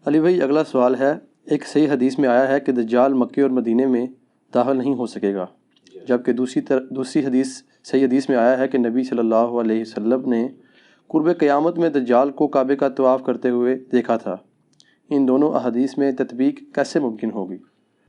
علی بھائی اگلا سوال ہے، ایک صحیح حدیث میں آیا ہے کہ دجال مکے اور مدینے میں داخل نہیں ہو سکے گا، جبکہ دوسری حدیث صحیح حدیث میں آیا ہے کہ نبی صلی اللہ علیہ وسلم نے قرب قیامت میں دجال کو کعبے کا طواف کرتے ہوئے دیکھا تھا۔ ان دونوں احادیث میں تطبیق کیسے ممکن ہوگی؟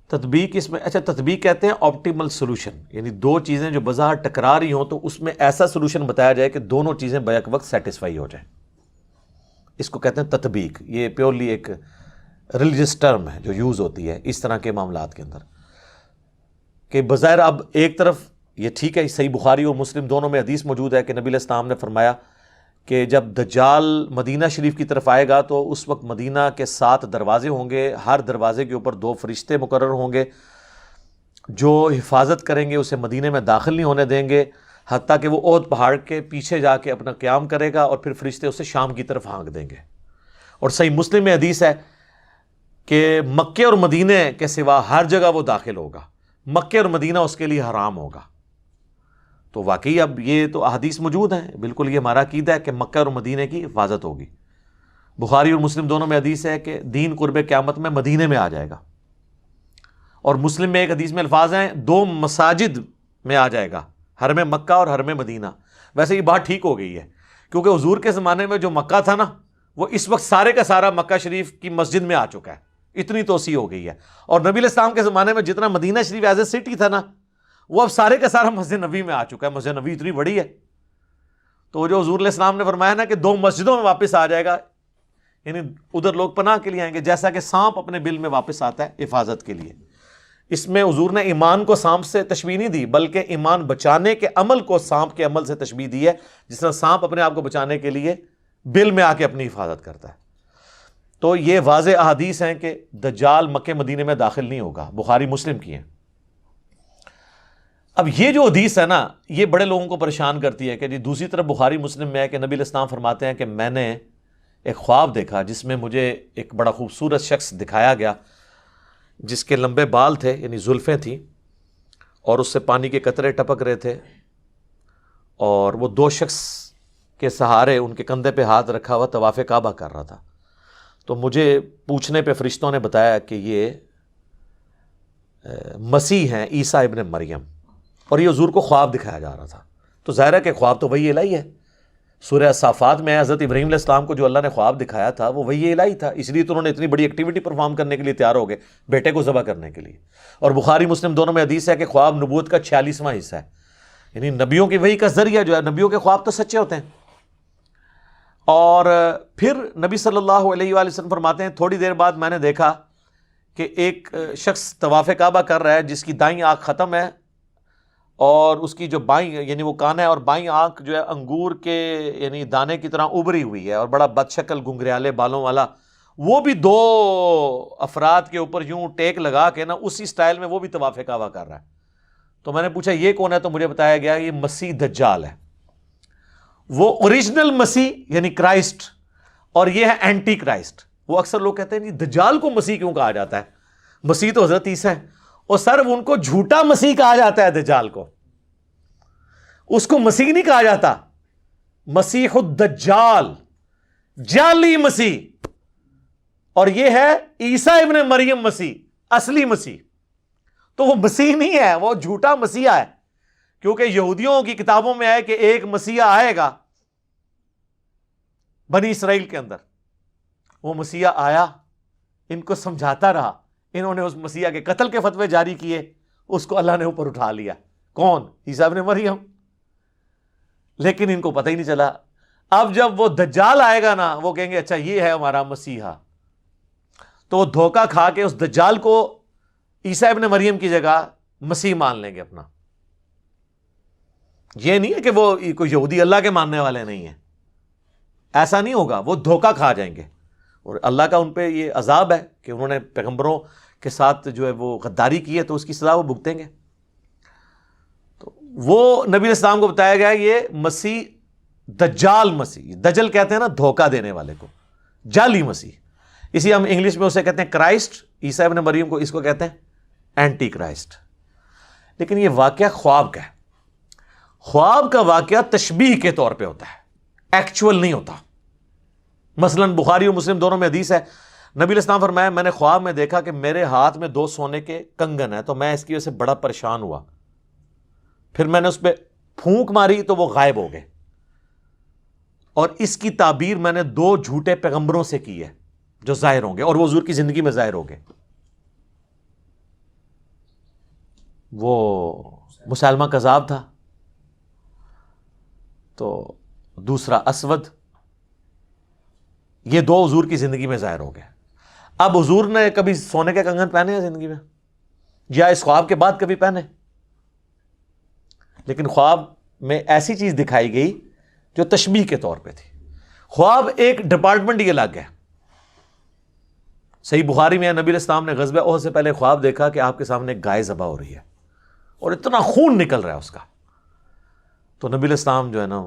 تطبیق اس میں تطبیق کہتے ہیں آپٹیمل سولوشن، یعنی دو چیزیں جو بظاہر ٹکرا رہی ہوں تو اس میں ایسا سولوشن بتایا جائے کہ دونوں چیزیں بیک وقت سیٹسفائی ہو جائیں، اس کو کہتے ہیں تطبیق۔ یہ پیورلی ایک ریلیجس ٹرم ہے جو یوز ہوتی ہے اس طرح کے معاملات کے اندر، کہ بظاہر اب ایک طرف یہ ٹھیک ہے، صحیح بخاری اور مسلم دونوں میں حدیث موجود ہے کہ نبی علیہ السلام نے فرمایا کہ جب دجال مدینہ شریف کی طرف آئے گا تو اس وقت مدینہ کے 7 دروازے ہوں گے، ہر دروازے کے اوپر 2 فرشتے مقرر ہوں گے جو حفاظت کریں گے، اسے مدینہ میں داخل نہیں ہونے دیں گے حتیٰ کہ وہ احد پہاڑ کے پیچھے جا کے اپنا قیام کرے گا، اور پھر فرشتے اسے شام کی طرف ہانک دیں گے۔ اور صحیح مسلم میں حدیث ہے کہ مکے اور مدینہ کے سوا ہر جگہ وہ داخل ہوگا، مکے اور مدینہ اس کے لیے حرام ہوگا۔ تو واقعی اب یہ تو احادیث موجود ہیں، بالکل یہ ہمارا عقیدہ ہے کہ مکہ اور مدینہ کی حفاظت ہوگی۔ بخاری اور مسلم دونوں میں حدیث ہے کہ دین قرب قیامت میں مدینہ میں آ جائے گا، اور مسلم میں ایک حدیث میں الفاظ ہیں 2 مساجد میں آ جائے گا، حرم مکہ اور حرم مدینہ۔ ویسے یہ بات ٹھیک ہو گئی ہے، کیونکہ حضور کے زمانے میں جو مکہ تھا نا، وہ اس وقت سارے کا سارا مکہ شریف کی مسجد میں آ چکا ہے، اتنی توسیع ہو گئی ہے۔ اور نبی علیہ السلام کے زمانے میں جتنا مدینہ شریف ایز اے سٹی تھا نا، وہ اب سارے کا سارا مسجد نبی میں آ چکا ہے۔ مسجد نبی اتنی بڑی ہے، تو جو حضور علیہ السلام نے فرمایا نا کہ 2 مسجدوں میں واپس آ جائے گا، یعنی ادھر لوگ پناہ کے لیے آئیں گے، جیسا کہ سانپ اپنے بل میں واپس آتا ہے حفاظت کے لیے۔ اس میں حضور نے ایمان کو سانپ سے تشبیہ نہیں دی، بلکہ ایمان بچانے کے عمل کو سانپ کے عمل سے تشبیہ دی ہے، جس طرح سانپ اپنے آپ کو بچانے کے لیے بل میں آ کے اپنی حفاظت کرتا ہے۔ تو یہ واضح احادیث ہیں کہ دجال مکہ مدینے میں داخل نہیں ہوگا، بخاری مسلم کی ہیں۔ اب یہ جو حدیث ہے نا، یہ بڑے لوگوں کو پریشان کرتی ہے کہ جی دوسری طرف بخاری مسلم میں ہے کہ نبی علیہ السلام فرماتے ہیں کہ میں نے ایک خواب دیکھا جس میں مجھے ایک بڑا خوبصورت شخص دکھایا گیا، جس کے لمبے بال تھے، یعنی زلفیں تھیں، اور اس سے پانی کے قطرے ٹپک رہے تھے، اور وہ 2 شخص کے سہارے ان کے کندھے پہ ہاتھ رکھا ہوا طواف کعبہ کر رہا تھا۔ تو مجھے پوچھنے پہ فرشتوں نے بتایا کہ یہ مسیح ہیں، عیسیٰ ابن مریم، اور یہ حضور کو خواب دکھایا جا رہا تھا۔ تو ظاہر ہے کہ خواب تو وحی الہی ہے۔ سورہ صافات میں حضرت ابراہیم علیہ السلام کو جو اللہ نے خواب دکھایا تھا وہ وحی الہی تھا، اس لیے تو انہوں نے اتنی بڑی ایکٹیویٹی پرفارم کرنے کے لیے تیار ہو گئے، بیٹے کو ذبح کرنے کے لیے۔ اور بخاری مسلم دونوں میں حدیث ہے کہ خواب نبوت کا 46واں حصہ ہے، یعنی نبیوں کی وحی کا ذریعہ جو ہے، نبیوں کے خواب تو سچے ہوتے ہیں۔ اور پھر نبی صلی اللہ علیہ وآلہ وسلم فرماتے ہیں تھوڑی دیر بعد میں نے دیکھا کہ ایک شخص طواف کعبہ کر رہا ہے جس کی دائیں آنکھ ختم ہے، اور اس کی جو بائیں یعنی وہ کان ہے، اور بائیں آنکھ جو ہے انگور کے یعنی دانے کی طرح ابری ہوئی ہے، اور بڑا بدشکل گنگریالے بالوں والا، وہ بھی 2 افراد کے اوپر یوں ٹیک لگا کے نا اسی سٹائل میں وہ بھی طواف کعبہ کر رہا ہے۔ تو میں نے پوچھا یہ کون ہے؟ تو مجھے بتایا گیا یہ مسیح دجال ہے، وہ اوریجنل مسیح یعنی کرائسٹ، اور یہ ہے اینٹی کرائسٹ۔ وہ اکثر لوگ کہتے ہیں دجال کو مسیح کیوں کہا جاتا ہے؟ مسیح تو حضرت عیسیٰ ہے۔ اور سر ان کو جھوٹا مسیح کہا جاتا ہے، دجال کو، اس کو مسیح نہیں کہا جاتا، مسیح الدجال، جعلی مسیح، اور یہ ہے عیسیٰ ابن مریم مسیح، اصلی مسیح۔ تو وہ مسیح نہیں ہے، وہ جھوٹا مسیحا ہے، کیونکہ یہودیوں کی کتابوں میں ہے کہ ایک مسیحا آئے گا بنی اسرائیل کے اندر۔ وہ مسیحا آیا، ان کو سمجھاتا رہا، انہوں نے اس مسیحا کے قتل کے فتوے جاری کیے، اس کو اللہ نے اوپر اٹھا لیا۔ کون؟ عیسیٰ ابن مریم۔ لیکن ان کو پتہ ہی نہیں چلا۔ اب جب وہ دجال آئے گا نا، وہ کہیں گے اچھا یہ ہے ہمارا مسیحا، تو وہ دھوکہ کھا کے اس دجال کو عیسیٰ ابن مریم کی جگہ مسیح مان لیں گے اپنا۔ یہ نہیں ہے کہ وہ کوئی یہودی اللہ کے ماننے والے نہیں ہیں، ایسا نہیں ہوگا، وہ دھوکہ کھا جائیں گے، اور اللہ کا ان پہ یہ عذاب ہے کہ انہوں نے پیغمبروں کے ساتھ جو ہے وہ غداری کی ہے، تو اس کی سزا وہ بھگتیں گے۔ تو وہ نبی علیہ السلام کو بتایا گیا یہ مسیح دجال مسیح، دجل کہتے ہیں نا دھوکہ دینے والے کو، جعلی مسیح، اسی ہم انگلش میں اسے کہتے ہیں کرائسٹ، عیسیٰ ابن مریم کو اس کو کہتے ہیں اینٹی کرائسٹ۔ لیکن یہ واقعہ خواب کا ہے، خواب کا واقعہ تشبیہ کے طور پہ ہوتا ہے، ایکچول نہیں ہوتا۔ مثلا بخاری اور مسلم دونوں میں حدیث ہے نبی علیہ السلام فرمایا میں نے خواب میں دیکھا کہ میرے ہاتھ میں 2 سونے کے کنگن ہیں، تو میں اس کی وجہ سے بڑا پریشان ہوا، پھر میں نے اس پہ پھونک ماری تو وہ غائب ہو گئے، اور اس کی تعبیر میں نے 2 جھوٹے پیغمبروں سے کی ہے جو ظاہر ہوں گے، اور وہ حضور کی زندگی میں ظاہر ہو گئے۔ وہ مسلمہ کذاب تھا، تو دوسرا اسود، یہ 2 حضور کی زندگی میں ظاہر ہو گئے۔ اب حضور نے کبھی سونے کے کنگن پہنے ہیں زندگی میں، یا اس خواب کے بعد کبھی پہنے؟ لیکن خواب میں ایسی چیز دکھائی گئی جو تشبیہ کے طور پہ تھی۔ خواب ایک ڈپارٹمنٹ ہی الگ ہے۔ صحیح بخاری میں نبی علیہ السلام نے غزوہ احد سے پہلے خواب دیکھا کہ آپ کے سامنے ایک گائے ذبح ہو رہی ہے اور اتنا خون نکل رہا ہے اس کا، تو نبی علیہ السلام جو ہے نا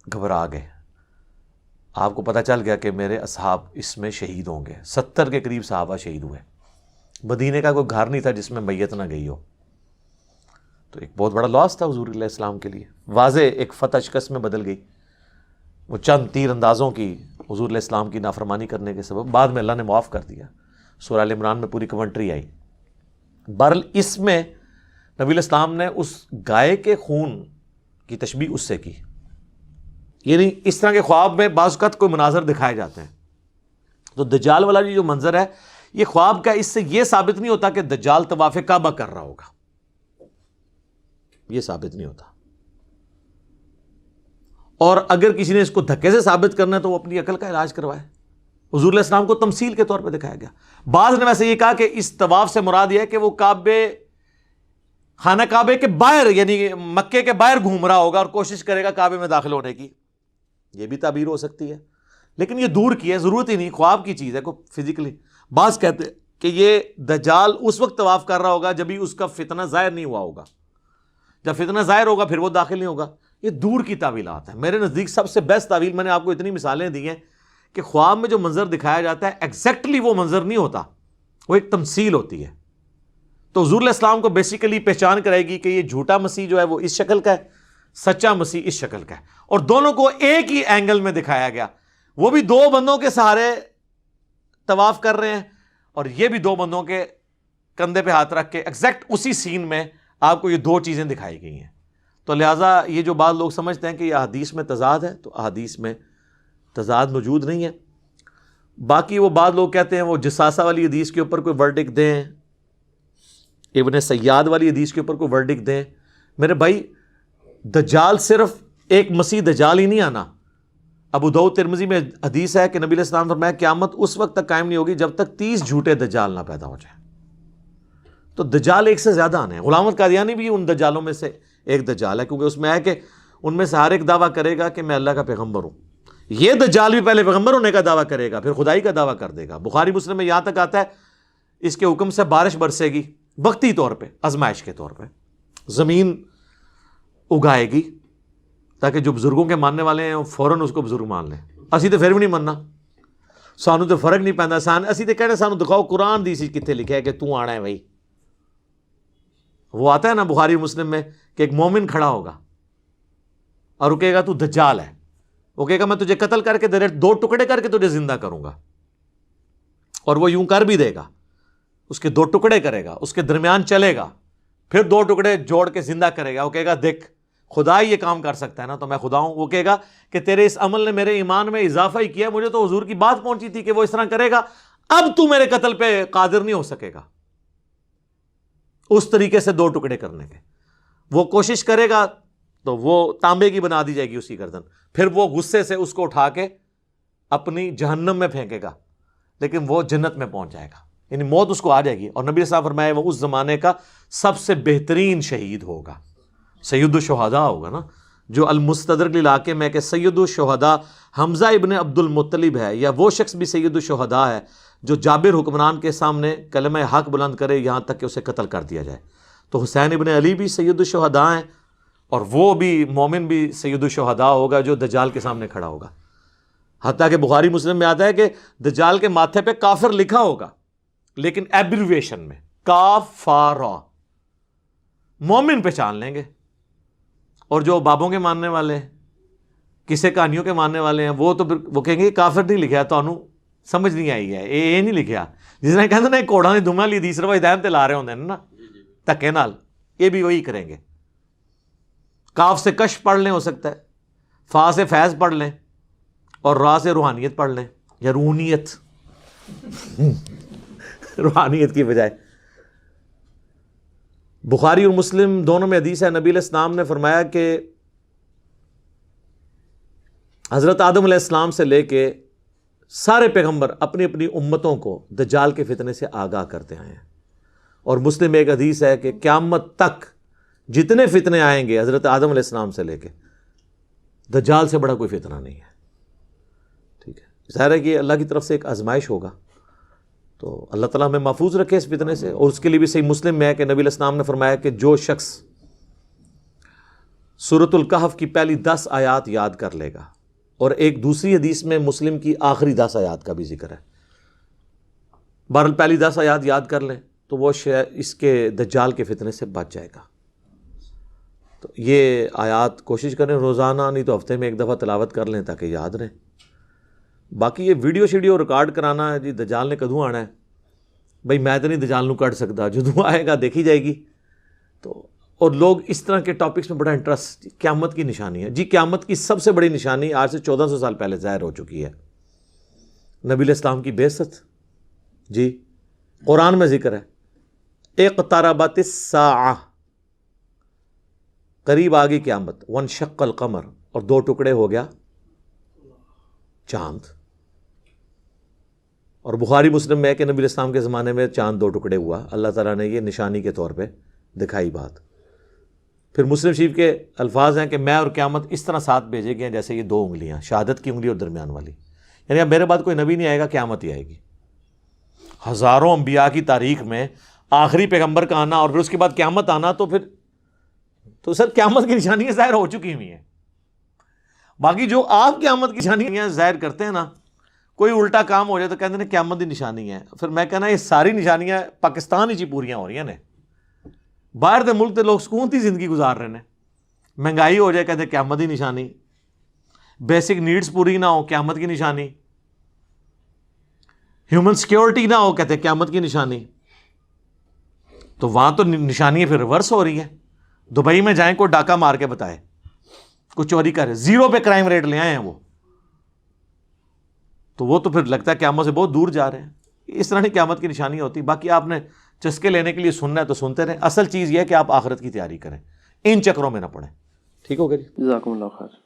گھبرا گئے۔ آپ کو پتہ چل گیا کہ میرے اصحاب اس میں شہید ہوں گے، 70 کے قریب صحابہ شہید ہوئے، مدینے کا کوئی گھر نہیں تھا جس میں میت نہ گئی ہو، تو ایک بہت بڑا لاس تھا حضور علیہ السلام کے لیے۔ واضح ایک فتح شکست میں بدل گئی، وہ چند تیر اندازوں کی حضور علیہ السلام کی نافرمانی کرنے کے سبب، بعد میں اللہ نے معاف کر دیا، سورہ ال عمران میں پوری کمنٹری آئی۔ بہرحال اس میں نبی علیہ السلام نے اس گائے کے خون کی تشبیہ اس سے کی، یعنی اس طرح کے خواب میں بعض اوقات کوئی مناظر دکھائے جاتے ہیں۔ تو دجال والا جو منظر ہے یہ خواب کا، اس سے یہ ثابت نہیں ہوتا کہ دجال طواف کعبہ کر رہا ہوگا، یہ ثابت نہیں ہوتا، اور اگر کسی نے اس کو دھکے سے ثابت کرنا ہے تو وہ اپنی عقل کا علاج کروائے۔ حضور علیہ السلام کو تمثیل کے طور پہ دکھایا گیا۔ بعض نے ویسے یہ کہا کہ اس طواف سے مراد یہ ہے کہ وہ خانہ کعبے کے باہر، یعنی مکے کے باہر گھوم رہا ہوگا اور کوشش کرے گا کعبے میں داخل ہونے کی، یہ بھی تعبیر ہو سکتی ہے، لیکن یہ دور کی ہے، ضرورت ہی نہیں، خواب کی چیز ہے کوئی فزیکلی۔ بعض کہتے ہیں کہ یہ دجال اس وقت طواف کر رہا ہوگا جب ہی اس کا فتنہ ظاہر نہیں ہوا ہوگا، جب فتنہ ظاہر ہوگا پھر وہ داخل نہیں ہوگا۔ یہ دور کی تعویلات ہیں۔ میرے نزدیک سب سے بیسٹ تعویل، میں نے آپ کو اتنی مثالیں دی ہیں کہ خواب میں جو منظر دکھایا جاتا ہے ایگزیکٹلی وہ منظر نہیں ہوتا، وہ ایک تمثیل ہوتی ہے۔ تو حضور علیہ السلام کو بیسیکلی پہچان کرائے گی کہ یہ جھوٹا مسیح جو ہے وہ اس شکل کا ہے، سچا مسیح اس شکل کا ہے، اور دونوں کو ایک ہی اینگل میں دکھایا گیا۔ وہ بھی 2 بندوں کے سہارے طواف کر رہے ہیں، اور یہ بھی 2 بندوں کے کندھے پہ ہاتھ رکھ کے ایگزیکٹ اسی سین میں آپ کو یہ 2 چیزیں دکھائی گئی ہیں۔ تو لہٰذا یہ جو بعض لوگ سمجھتے ہیں کہ یہ احادیث میں تضاد ہے، تو احادیث میں تضاد موجود نہیں ہے۔ باقی وہ بعض لوگ کہتے ہیں وہ جساسہ والی حدیث کے اوپر کوئی ورڈکٹ دیں، ابن سیاد والی حدیث کے اوپر کوئی ورڈکٹ دیں۔ میرے بھائی دجال صرف ایک مسیح دجال ہی نہیں آنا۔ ابو داؤد ترمذی میں حدیث ہے کہ نبی علیہ السلام فرمایا قیامت اس وقت تک قائم نہیں ہوگی جب تک 30 جھوٹے دجال نہ پیدا ہو جائیں۔ تو دجال ایک سے زیادہ آنے ہیں۔ غلام احمد قادیانی بھی ان دجالوں میں سے ایک دجال ہے، کیونکہ اس میں ہے کہ ان میں سے ہر ایک دعویٰ کرے گا کہ میں اللہ کا پیغمبر ہوں۔ یہ دجال بھی پہلے پیغمبر ہونے کا دعویٰ کرے گا، پھر خدائی کا دعویٰ کر دے گا۔ بخاری مسلم میں یہاں تک آتا ہے اس کے حکم سے بارش برسے گی، وقتی طور پہ، آزمائش کے طور پہ زمین اگائے گی تاکہ جو بزرگوں کے ماننے والے ہیں وہ فوراً اس کو بزرگ مان لیں۔ اسی تو پھر بھی نہیں مننا، سانو تو فرق نہیں پیندا، اسی تو کہنے سانو دکھاؤ قرآن دی سی کتنے لکھا ہے کہ تو آنا ہے بھائی۔ وہ آتا ہے نا بخاری مسلم میں کہ ایک مومن کھڑا ہوگا اور وہ کہے گا تو دجال ہے، وہ کہے گا میں تجھے قتل کر کے 2 ٹکڑے کر کے تجھے زندہ کروں گا، اور وہ یوں کر بھی دے گا، اس کے 2 ٹکڑے کرے گا، اس کے درمیان چلے گا، پھر 2 ٹکڑے جوڑ کے زندہ کرے گا۔ وہ کہے گا دیکھ خدا ہی یہ کام کر سکتا ہے نا، تو میں خدا ہوں۔ وہ کہے گا کہ تیرے اس عمل نے میرے ایمان میں اضافہ ہی کیا، مجھے تو حضور کی بات پہنچی تھی کہ وہ اس طرح کرے گا، اب تو میرے قتل پہ قادر نہیں ہو سکے گا۔ اس طریقے سے 2 ٹکڑے کرنے کے وہ کوشش کرے گا تو وہ تانبے کی بنا دی جائے گی اس کی گردن، پھر وہ غصے سے اس کو اٹھا کے اپنی جہنم میں پھینکے گا، لیکن وہ جنت میں پہنچ جائے گا، یعنی موت اس کو آ جائے گی۔ اور نبی صاحب فرمائے وہ اس زمانے کا سب سے بہترین شہید ہوگا، سید الشہداء ہوگا نا، جو المستدرک علاقے میں کہ سید الشہداء حمزہ ابن عبد المطلب ہے، یا وہ شخص بھی سید الشہداء ہے جو جابر حکمران کے سامنے کلمہ حق بلند کرے یہاں تک کہ اسے قتل کر دیا جائے۔ تو حسین ابن علی بھی سید الشہداء ہیں، اور وہ بھی مومن بھی سید الشہداء ہوگا جو دجال کے سامنے کھڑا ہوگا۔ حتیٰ کہ بخاری مسلم میں آتا ہے کہ دجال کے ماتھے پہ کافر لکھا ہوگا، لیکن ایبریویشن میں کافارا، مومن پہچان لیں گے۔ اور جو بابوں کے ماننے والے ہیں، کسے کہانیوں کے ماننے والے ہیں، وہ تو وہ کہیں گے کافر نہیں لکھا ہے، تو سمجھ نہیں آئی ہے یہ نہیں لکھیا. جس نے کہتے نا کوڑا نے دھوما لی تیسرا ہدایت تے لا رہے ہوندے نا دھکے نال, یہ بھی وہی کریں گے. کاف سے کش پڑھ لیں ہو سکتا ہے, فا سے فیض پڑھ لیں, اور را سے روحانیت پڑھ لیں, یا روحانیت روحانیت کی بجائے. بخاری اور مسلم دونوں میں حدیث ہے, نبی علیہ السلام نے فرمایا کہ حضرت آدم علیہ السلام سے لے کے سارے پیغمبر اپنی اپنی امتوں کو دجال کے فتنے سے آگاہ کرتے آئے ہیں. اور مسلم میں ایک حدیث ہے کہ قیامت تک جتنے فتنے آئیں گے حضرت آدم علیہ السلام سے لے کے, دجال سے بڑا کوئی فتنہ نہیں ہے. ٹھیک ہے, ظاہر ہے کہ اللہ کی طرف سے ایک آزمائش ہوگا, تو اللہ تعالیٰ ہمیں محفوظ رکھے اس فتنے سے. اور اس کے لیے بھی صحیح مسلم میں ہے کہ نبی علیہ السلام نے فرمایا کہ جو شخص سورۃ الکہف کی پہلی 10 آیات یاد کر لے گا, اور ایک دوسری حدیث میں مسلم کی آخری 10 آیات کا بھی ذکر ہے, بہرحال پہلی 10 آیات یاد کر لیں تو وہ اس کے دجال کے فتنے سے بچ جائے گا. تو یہ آیات کوشش کریں روزانہ, نہیں تو ہفتے میں ایک دفعہ تلاوت کر لیں تاکہ یاد رہیں. باقی یہ ویڈیو شیڈیو ریکارڈ کرانا ہے جی دجال نے کدوں آنا ہے, بھائی میں تو نہیں دجال نو کٹ سکتا, جدوں آئے گا دیکھی جائے گی. تو اور لوگ اس طرح کے ٹاپکس میں بڑا انٹرسٹ, قیامت کی نشانی ہے جی. قیامت کی سب سے بڑی نشانی آج سے 1400 سال پہلے ظاہر ہو چکی ہے, نبی علیہ السلام کی بعثت. جی قرآن میں ذکر ہے, اقتربت الساعہ, قریب آ گئی قیامت. وانشق القمر, اور 2 ٹکڑے ہو گیا چاند. اور بخاری مسلم میں ہے کہ نبی علیہ السلام کے زمانے میں چاند 2 ٹکڑے ہوا, اللہ تعالیٰ نے یہ نشانی کے طور پہ دکھائی بات. پھر مسلم شریف کے الفاظ ہیں کہ میں اور قیامت اس طرح ساتھ بھیجے گئے ہیں جیسے یہ 2 انگلیاں, شہادت کی انگلی اور درمیان والی. یعنی اب میرے بعد کوئی نبی نہیں آئے گا, قیامت ہی آئے گی. ہزاروں انبیاء کی تاریخ میں آخری پیغمبر کا آنا اور پھر اس کے بعد قیامت آنا, تو سر قیامت کی نشانیاں ظاہر ہو چکی ہوئی ہیں. باقی جو آپ قیامت کی نشانیاں ظاہر کرتے ہیں نا, کوئی الٹا کام ہو جائے تو کہتے ہیں قیامت کی نشانی ہے. پھر میں کہنا یہ ساری نشانیاں پاکستان ہی پوریاں ہو رہی ہیں. باہر دے ملک دے لوگ سکون تھی زندگی گزار رہے ہیں, مہنگائی ہو جائے کہتے ہیں قیامت کی نشانی, بیسک نیڈز پوری نہ ہو قیامت کی نشانی, ہیومن سیکیورٹی نہ ہو کہتے ہیں قیامت کی نشانی. تو وہاں تو نشانیاں پھر ریورس ہو رہی ہیں. دبئی میں جائیں کوئی ڈاکہ مار کے بتائے, کوئی چوری کرے, 0 پہ کرائم ریٹ لے آئے ہیں وہ تو پھر لگتا ہے قیامت سے بہت دور جا رہے ہیں. اس طرح نہیں قیامت کی نشانی ہوتی. باقی آپ نے چسکے لینے کے لیے سننا ہے تو سنتے رہیں. اصل چیز یہ ہے کہ آپ آخرت کی تیاری کریں, ان چکروں میں نہ پڑیں. ٹھیک ہو گیا جی, جزاکم اللہ خیر.